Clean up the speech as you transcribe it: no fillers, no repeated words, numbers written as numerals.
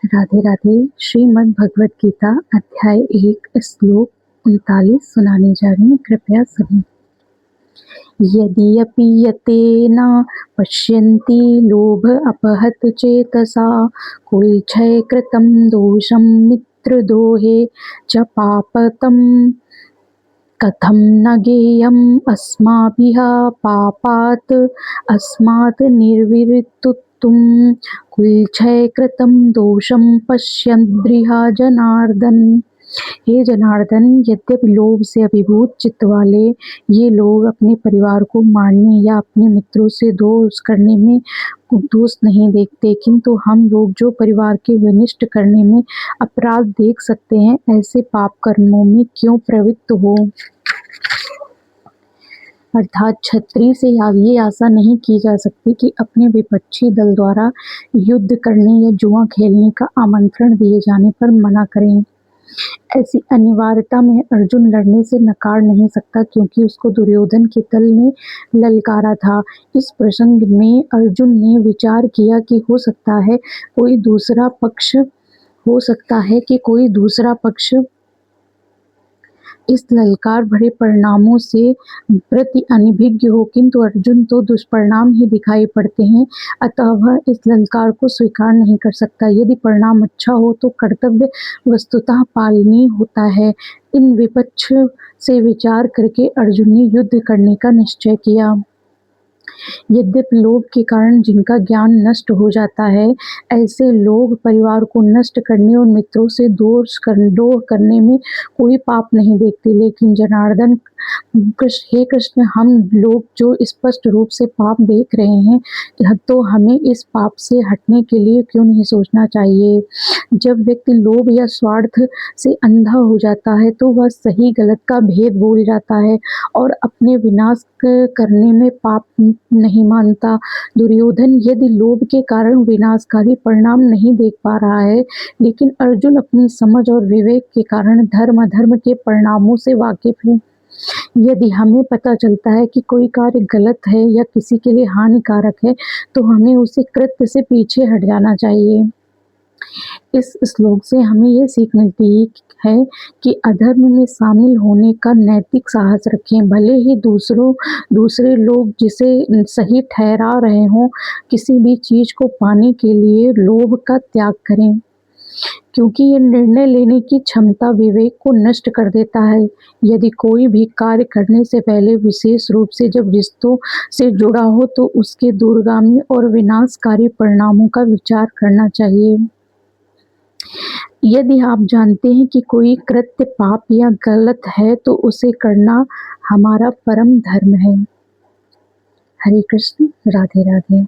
राधे राधे। श्रीमद् भगवत गीता अध्याय 1 श्लोक 39 सुनाने जा रही हूँ, कृपया सुनिए। यद्यपि यतेन पश्यन्ति लोभ अपहत चेतसा कुलक्षय कृतं दोषं मित्रद्रोहे च पापतं कथं न ज्ञेयम् अस्माभिः पापात् अस्मात् निर्विर्तुत्तुं कुलक्षय कृतं दोषं पश्यन्द्रिह जनार्दन। हे जनार्दन, यद्यपि लोभ से अभिभूत चित्त वाले ये लोग अपने परिवार को मारने या अपने मित्रों से दोष करने में दोष नहीं देखते, किंतु हम लोग जो परिवार के विनष्ट करने में अपराध देख सकते हैं, ऐसे पाप कर्मों में क्यों प्रवृत्त हो। अर्थात क्षत्रिय से ये आशा नहीं की जा सकती कि अपने विपक्षी दल द्वारा युद्ध करने या जुआ खेलने का आमंत्रण दिए जाने पर मना करें। ऐसी अनिवार्यता में अर्जुन लड़ने से नकार नहीं सकता, क्योंकि उसको दुर्योधन के दल ने ललकारा था। इस प्रसंग में अर्जुन ने विचार किया कि हो सकता है कोई दूसरा पक्ष इस ललकार भरे परिणामों से प्रति अनभिज्ञ हो, किंतु अर्जुन तो दुष्परिणाम ही दिखाई पड़ते हैं, अतः वह इस ललकार को स्वीकार नहीं कर सकता। यदि परिणाम अच्छा हो तो कर्तव्य वस्तुतः पालनीय होता है। इन विपक्ष से विचार करके अर्जुन ने युद्ध करने का निश्चय किया। यद्यपि लोभ के कारण जिनका ज्ञान नष्ट हो जाता है, ऐसे लोग परिवार को नष्ट करने और मित्रों से द्रोह करने में कोई पाप नहीं देखते। लेकिन जनार्दन, हे कृष्ण, हम लोग जो स्पष्ट रूप से पाप देख रहे हैं, तो हमें इस पाप से हटने के लिए क्यों नहीं सोचना चाहिए। जब व्यक्ति लोभ या स्वार्थ से अंधा हो जाता है तो वह सही गलत का भेद भूल जाता है और अपने विनाश करने में पाप नहीं मानता। दुर्योधन यदि लोभ के कारण विनाशकारी परिणाम नहीं देख पा रहा है, लेकिन अर्जुन अपनी समझ और विवेक के कारण धर्म अधर्म के परिणामों से वाकिफ है। यदि हमें पता चलता है कि कोई कार्य गलत है या किसी के लिए हानिकारक है, तो हमें उसे कृत्य से पीछे हट जाना चाहिए। इस श्लोक से हमें यह सीख मिलती है कि अधर्म में शामिल होने का नैतिक साहस रखें, भले ही दूसरे लोग जिसे सही ठहरा रहे हों। किसी भी चीज को पाने के लिए लोभ का त्याग करें, क्योंकि ये निर्णय लेने की क्षमता विवेक को नष्ट कर देता है। यदि कोई भी कार्य करने से पहले, विशेष रूप से जब रिश्तों से जुड़ा हो, तो उसके दूरगामी और विनाशकारी परिणामों का विचार करना चाहिए। यदि आप जानते हैं कि कोई कृत्य पाप या गलत है, तो उसे करना हमारा परम धर्म है। हरे कृष्ण, राधे राधे।